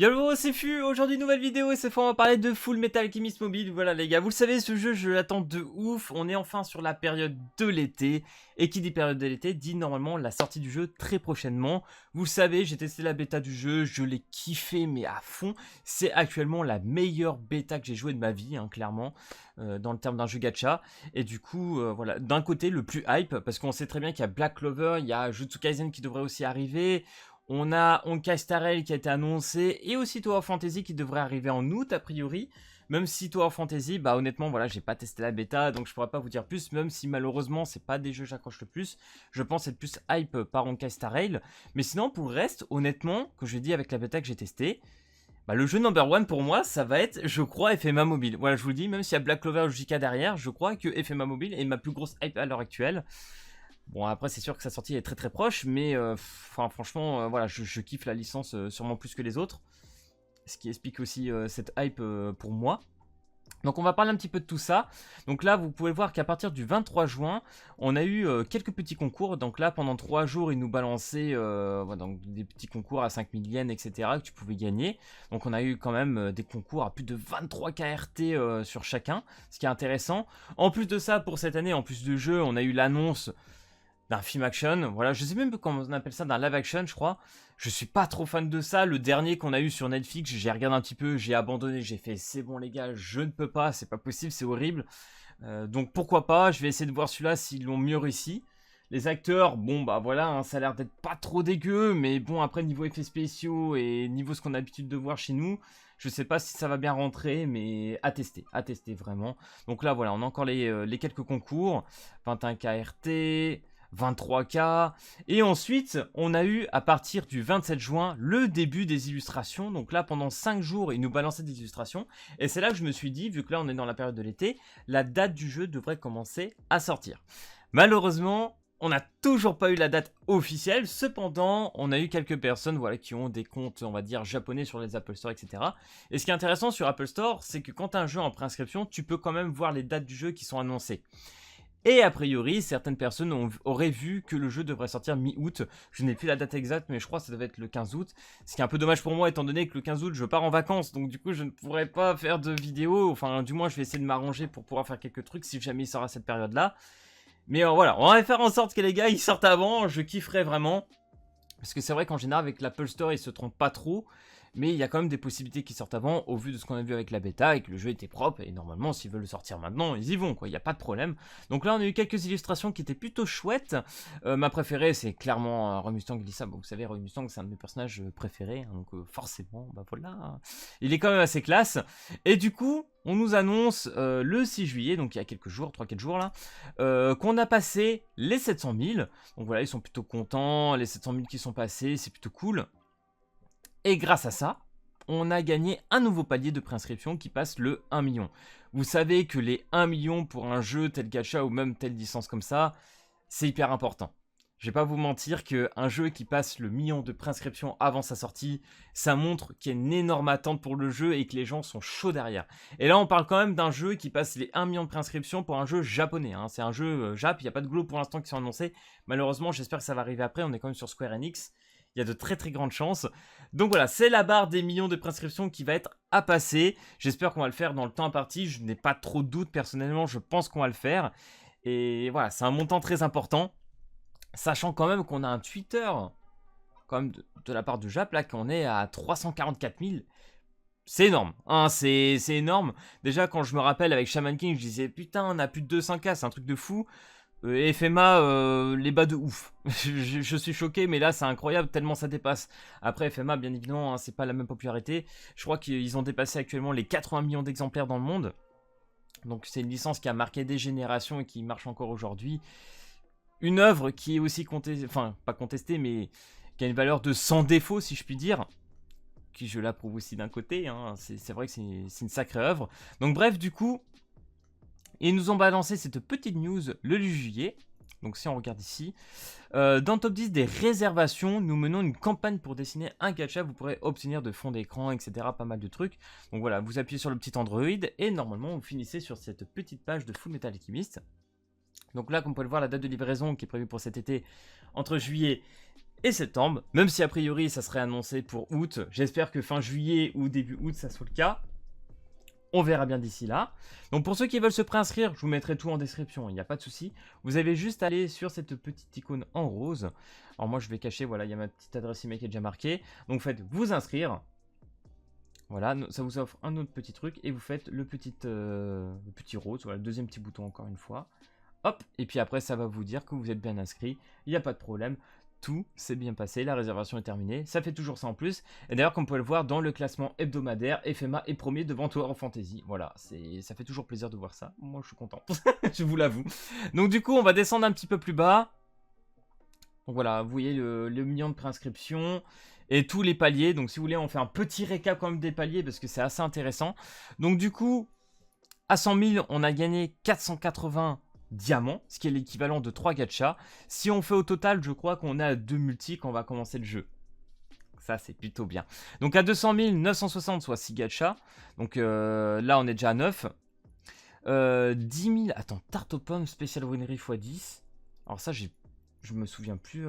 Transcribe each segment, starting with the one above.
Yo, c'est Fu, aujourd'hui nouvelle vidéo et cette fois on va parler de Full Metal Alchemist Mobile. Voilà les gars, vous le savez, ce jeu je l'attends de ouf, on est enfin sur la période de l'été. Et qui dit période de l'été dit normalement la sortie du jeu très prochainement. Vous le savez, j'ai testé la bêta du jeu, je l'ai kiffé mais à fond. C'est actuellement la meilleure bêta que j'ai jouée de ma vie, hein, clairement, dans le terme d'un jeu gacha. Et du coup, voilà, d'un côté le plus hype, parce qu'on sait très bien qu'il y a Black Clover, il y a Jujutsu Kaisen qui devrait aussi arriver. On a Honkai Star Rail qui a été annoncé et aussi Tower of Fantasy qui devrait arriver en août a priori. Même si Tower of Fantasy, bah honnêtement voilà, j'ai pas testé la bêta donc je pourrais pas vous dire plus, même si malheureusement c'est pas des jeux que j'accroche le plus. Je pense être plus hype par Honkai Star Rail. Mais sinon pour le reste, honnêtement, que je dis avec la bêta que j'ai testé, bah, le jeu number one pour moi ça va être, je crois, FMA Mobile. Voilà, je vous le dis, même s'il y a Black Clover ou JK derrière, je crois que FMA Mobile est ma plus grosse hype à l'heure actuelle. Bon, après, c'est sûr que sa sortie est très très proche, mais franchement, voilà, je kiffe la licence sûrement plus que les autres. Ce qui explique aussi cette hype pour moi. Donc on va parler un petit peu de tout ça. Donc là vous pouvez voir qu'à partir du 23 juin, on a eu quelques petits concours. Donc là pendant 3 jours ils nous balançaient voilà, donc des petits concours à 5000 yens etc. que tu pouvais gagner. Donc on a eu quand même des concours à plus de 23 KRT sur chacun, ce qui est intéressant. En plus de ça, pour cette année, en plus de jeu, on a eu l'annonce d'un film action, voilà, je sais même pas comment on appelle ça, d'un live action je crois. Je suis pas trop fan de ça, le dernier qu'on a eu sur Netflix, j'ai regardé un petit peu, j'ai abandonné, j'ai fait c'est bon les gars, je ne peux pas, c'est pas possible, c'est horrible. Donc pourquoi pas, je vais essayer de voir celui-là s'ils l'ont mieux réussi. Les acteurs, bon bah voilà, hein, ça a l'air d'être pas trop dégueu, mais bon après niveau effets spéciaux et niveau ce qu'on a l'habitude de voir chez nous, je sais pas si ça va bien rentrer, mais à tester vraiment. Donc là voilà, on a encore les quelques concours, 21 KRT, 23K. Et ensuite, on a eu, à partir du 27 juin, le début des illustrations. Donc là, pendant 5 jours, ils nous balançaient des illustrations. Et c'est là que je me suis dit, vu que là, on est dans la période de l'été, la date du jeu devrait commencer à sortir. Malheureusement, on n'a toujours pas eu la date officielle. Cependant, on a eu quelques personnes voilà, qui ont des comptes, on va dire, japonais sur les Apple Store, etc. Et ce qui est intéressant sur Apple Store, c'est que quand tu as un jeu en préinscription, tu peux quand même voir les dates du jeu qui sont annoncées. Et a priori, certaines personnes auraient vu que le jeu devrait sortir mi-août. Je n'ai plus la date exacte, mais je crois que ça devait être le 15 août. Ce qui est un peu dommage pour moi, étant donné que le 15 août, je pars en vacances. Donc du coup, je ne pourrai pas faire de vidéo. Enfin, du moins, je vais essayer de m'arranger pour pouvoir faire quelques trucs si jamais il sort à cette période-là. Mais voilà, on va faire en sorte que les gars, ils sortent avant. Je kifferais vraiment. Parce que c'est vrai qu'en général, avec l'Apple Store, ils se trompent pas trop. Mais il y a quand même des possibilités qui sortent avant, au vu de ce qu'on a vu avec la bêta, et que le jeu était propre, et normalement, s'ils veulent le sortir maintenant, ils y vont, quoi, il n'y a pas de problème. Donc là, on a eu quelques illustrations qui étaient plutôt chouettes. Ma préférée, c'est clairement Roy Mustang Lisa. Bon, vous savez, Roy Mustang, c'est un de mes personnages préférés, hein, donc forcément, bah voilà. Il est quand même assez classe. Et du coup, on nous annonce le 6 juillet, donc il y a quelques jours, 3-4 jours là, qu'on a passé les 700 000. Donc voilà, ils sont plutôt contents, les 700 000 qui sont passés, c'est plutôt cool. Et grâce à ça, on a gagné un nouveau palier de préinscription qui passe le 1 million. Vous savez que les 1 million pour un jeu tel gacha ou même telle licence comme ça, c'est hyper important. Je vais pas vous mentir qu'un jeu qui passe le million de préinscription avant sa sortie, ça montre qu'il y a une énorme attente pour le jeu et que les gens sont chauds derrière. Et là, on parle quand même d'un jeu qui passe les 1 million de préinscription pour un jeu japonais. Hein. C'est un jeu Jap, il n'y a pas de glow pour l'instant qui sont annoncés. Malheureusement, j'espère que ça va arriver après, on est quand même sur Square Enix. Il y a de très très grandes chances. Donc voilà, c'est la barre des millions de préinscriptions qui va être à passer. J'espère qu'on va le faire dans le temps imparti. Je n'ai pas trop de doutes personnellement, je pense qu'on va le faire. Et voilà, c'est un montant très important. Sachant quand même qu'on a un Twitter, quand même de la part de Jap, là, qu'on est à 344 000. C'est énorme, hein, c'est énorme. Déjà, quand je me rappelle avec Shaman King, je disais putain, on a plus de 200K, c'est un truc de fou. FMA les bat de ouf. je suis choqué, mais là c'est incroyable tellement ça dépasse. Après FMA, bien évidemment, hein, c'est pas la même popularité. Je crois qu'ils ont dépassé actuellement les 80 millions d'exemplaires dans le monde. Donc c'est une licence qui a marqué des générations et qui marche encore aujourd'hui. Une œuvre qui est aussi contestée, enfin pas contestée, mais qui a une valeur de sans défaut, si je puis dire. Qui je l'approuve aussi d'un côté, hein. C'est vrai que c'est une sacrée œuvre. Donc bref, du coup, ils nous ont balancé cette petite news le 8 juillet. Donc si on regarde ici, dans le top 10 des réservations, nous menons une campagne pour dessiner un gacha. Vous pourrez obtenir de fond d'écran, etc. Pas mal de trucs. Donc voilà, vous appuyez sur le petit Android et normalement vous finissez sur cette petite page de Full Metal Alchemist. Donc là, comme vous pouvez le voir, la date de livraison qui est prévue pour cet été entre juillet et septembre, même si a priori ça serait annoncé pour août. J'espère que fin juillet ou début août ça soit le cas. On verra bien d'ici là. Donc pour ceux qui veulent se préinscrire, je vous mettrai tout en description, il n'y a pas de souci. Vous avez juste à aller sur cette petite icône en rose. Alors moi je vais cacher, voilà, il y a ma petite adresse email qui est déjà marquée. Donc vous faites vous inscrire. Voilà, ça vous offre un autre petit truc et vous faites le petit rose, voilà, le deuxième petit bouton encore une fois. Hop, et puis après ça va vous dire que vous êtes bien inscrit, il n'y a pas de problème. Tout s'est bien passé, la réservation est terminée, ça fait toujours ça en plus. Et d'ailleurs, comme vous pouvez le voir dans le classement hebdomadaire, FMA est premier devant Tower of Fantasy. Voilà, ça fait toujours plaisir de voir ça. Moi, je suis content, je vous l'avoue. Donc du coup, on va descendre un petit peu plus bas. Donc voilà, vous voyez le million de préinscriptions et tous les paliers. Donc si vous voulez, on fait un petit récap quand même des paliers parce que c'est assez intéressant. Donc du coup, à 100 000, on a gagné 480 diamants, ce qui est l'équivalent de 3 gachas. Si on fait au total, je crois qu'on a 2 multis quand on va commencer le jeu. Ça, c'est plutôt bien. Donc à 200 000, 960, soit 6 gachas. Donc là, on est déjà à 9. 10 000, attends, tarte aux pommes, spécial winery x 10. Alors ça, je me souviens plus,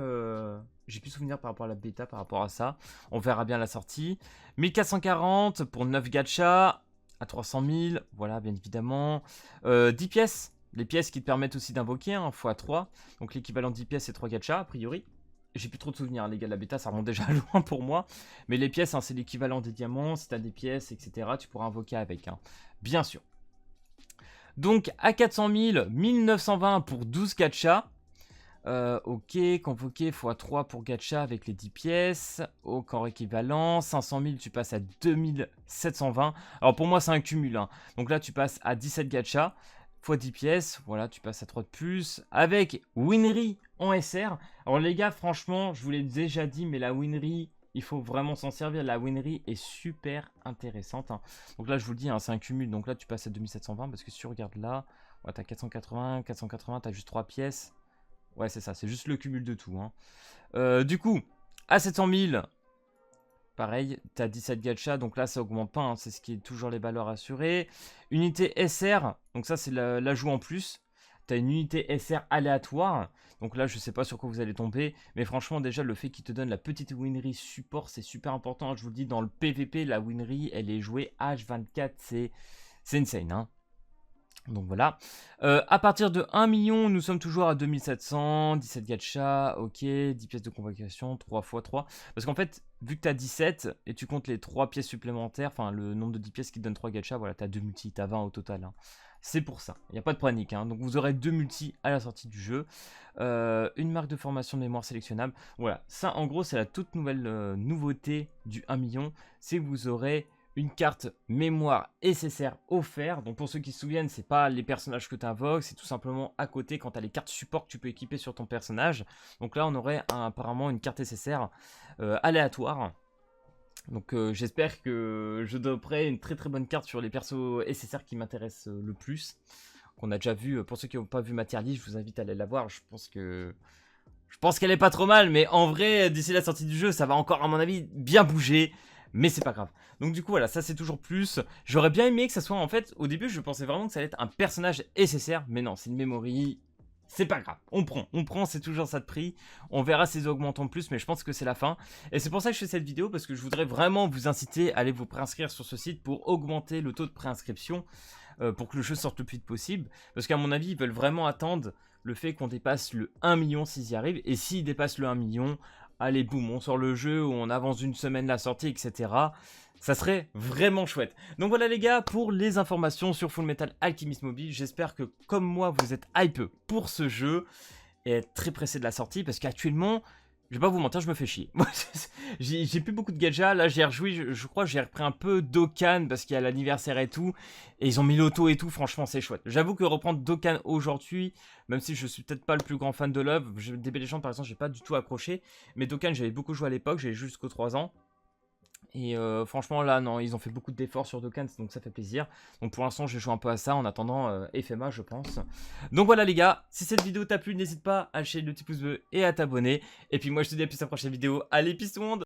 j'ai plus souvenir par rapport à la bêta, par rapport à ça. On verra bien la sortie. 1440 pour 9 gachas. À 300 000, voilà, bien évidemment. 10 pièces, les pièces qui te permettent aussi d'invoquer, hein, x3. Donc l'équivalent de 10 pièces, c'est 3 gachas, a priori. J'ai plus trop de souvenirs, les gars, la bêta, ça remonte déjà loin pour moi. Mais les pièces, hein, c'est l'équivalent des diamants. Si tu as des pièces, etc., tu pourras invoquer avec, hein, bien sûr. Donc à 400 000, 1920 pour 12 gachas. Ok, convoqué x3 pour gacha avec les 10 pièces. Au corps équivalent, 500 000, tu passes à 2720. Alors pour moi, c'est un cumul, hein. Donc là, tu passes à 17 gacha x 10 pièces. Voilà, tu passes à 3 de plus. Avec Winry en SR. Alors les gars, franchement, je vous l'ai déjà dit, mais la Winry, il faut vraiment s'en servir. La Winry est super intéressante, hein. Donc là, je vous le dis, hein, c'est un cumul. Donc là, tu passes à 2720 parce que si tu regardes là, ouais, tu as 480, tu as juste 3 pièces. Ouais, c'est ça, c'est juste le cumul de tout, hein. Du coup, à 700 000, pareil, tu as 17 gachas, donc là, ça augmente pas, hein, c'est ce qui est toujours les valeurs assurées. Unité SR, donc ça, c'est l'ajout en plus. Tu as une unité SR aléatoire, donc là, je sais pas sur quoi vous allez tomber, mais franchement, déjà, le fait qu'il te donne la petite Winry support, c'est super important, hein. Je vous le dis, dans le PVP, la Winry, elle est jouée H24, c'est insane, hein. Donc voilà, à partir de 1 million, nous sommes toujours à 2700, 17 gachas, ok, 10 pièces de convocation, 3 x 3. Parce qu'en fait, vu que tu as 17 et tu comptes les 3 pièces supplémentaires, enfin le nombre de 10 pièces qui te donne 3 gachas, voilà, tu as 2 multis, tu as 20 au total, hein. C'est pour ça, il n'y a pas de panique, hein. Donc vous aurez 2 multis à la sortie du jeu. Une marque de formation de mémoire sélectionnable. Voilà, ça en gros c'est la toute nouvelle nouveauté du 1 million, c'est que vous aurez une carte mémoire SSR offerte. Donc pour ceux qui se souviennent, c'est pas les personnages que tu invoques, c'est tout simplement à côté quand tu as les cartes support que tu peux équiper sur ton personnage. Donc là on aurait apparemment une carte SSR aléatoire. Donc j'espère que je donnerai une très très bonne carte sur les persos SSR qui m'intéressent le plus. Qu'on a déjà vu, pour ceux qui n'ont pas vu ma tier list, je vous invite à aller la voir. Je pense qu'elle est pas trop mal, mais en vrai, d'ici la sortie du jeu, ça va encore à mon avis bien bouger. Mais c'est pas grave. Donc du coup voilà, ça c'est toujours plus. J'aurais bien aimé que ça soit en fait, au début je pensais vraiment que ça allait être un personnage SSR. Mais non, c'est une memory. C'est pas grave, on prend, c'est toujours ça de prix. On verra si ça augmente en plus, mais je pense que c'est la fin. Et c'est pour ça que je fais cette vidéo, parce que je voudrais vraiment vous inciter à aller vous préinscrire sur ce site pour augmenter le taux de préinscription, pour que le jeu sorte le plus vite possible. Parce qu'à mon avis, ils veulent vraiment attendre le fait qu'on dépasse le 1 million s'ils y arrivent. Et s'ils dépassent le 1 million, allez boum, on sort le jeu, on avance d'une semaine la sortie, etc. Ça serait vraiment chouette. Donc voilà les gars, pour les informations sur Fullmetal Alchemist Mobile, j'espère que comme moi, vous êtes hype pour ce jeu et être très pressé de la sortie, parce qu'actuellement, je vais pas vous mentir, je me fais chier. J'ai plus beaucoup de gadgets, là j'ai rejoui, je crois que j'ai repris un peu Dokkan, parce qu'il y a l'anniversaire et tout, et ils ont mis l'auto et tout, franchement c'est chouette. J'avoue que reprendre Dokkan aujourd'hui, même si je suis peut-être pas le plus grand fan de l'œuvre, DB Legends par exemple, j'ai pas du tout accroché, mais Dokkan j'avais beaucoup joué à l'époque, j'avais jusqu'aux 3 ans. Et franchement là non, ils ont fait beaucoup d'efforts sur Dokkan, donc ça fait plaisir. Donc pour l'instant je joue un peu à ça en attendant FMA je pense. Donc voilà les gars, si cette vidéo t'a plu, n'hésite pas à lâcher le petit pouce bleu et à t'abonner. Et puis moi je te dis à plus à la prochaine vidéo, allez peace tout le monde.